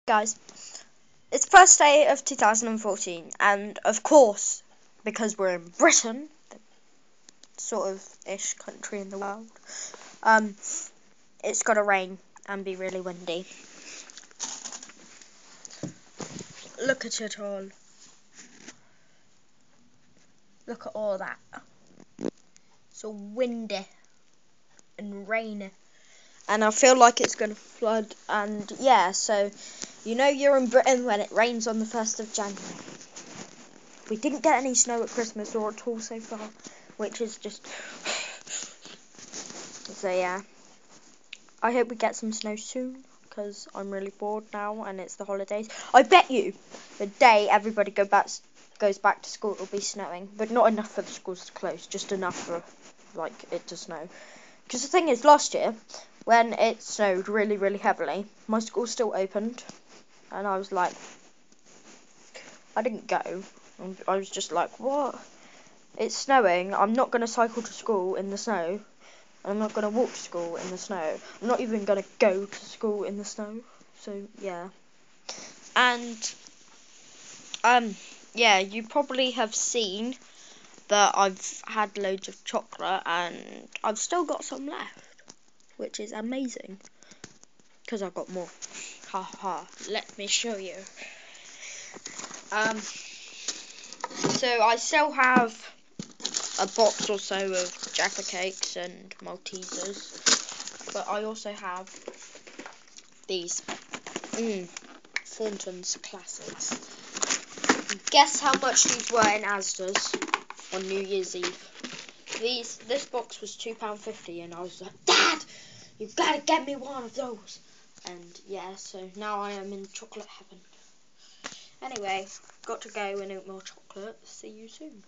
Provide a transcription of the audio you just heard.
Guys, it's the first day of 2014, and of course, because we're in Britain, the sort of ish country in the world, it's gotta rain and be really windy. Look at it all. Look at all that. So windy and rainy. And I feel like it's going to flood, and yeah, so you know you're in Britain when it rains on the 1st of January. We didn't get any snow at Christmas or at all so far, which is just... So yeah, I hope we get some snow soon, because I'm really bored now and it's the holidays. I bet you the day everybody goes back to school it'll be snowing, but not enough for the schools to close, just enough for like it to snow. Because the thing is, last year, when it snowed really, really heavily, my school still opened, and I was like, I didn't go. I was just like, what? It's snowing, I'm not going to cycle to school in the snow, I'm not going to walk to school in the snow, I'm not even going to go to school in the snow, so yeah. And, yeah, you probably have seen that I've had loads of chocolate, and I've still got some left, which is amazing, because I've got more. Ha ha, let me show you. So I still have a box or so of Jaffa Cakes and Maltesers, but I also have these Thornton's Classics. Guess how much these were in Asda's on New Year's Eve? This box was £2.50, and I was like, Dad, you've got to get me one of those. And yeah, so now I am in chocolate heaven. Anyway, got to go and eat more chocolate. See you soon.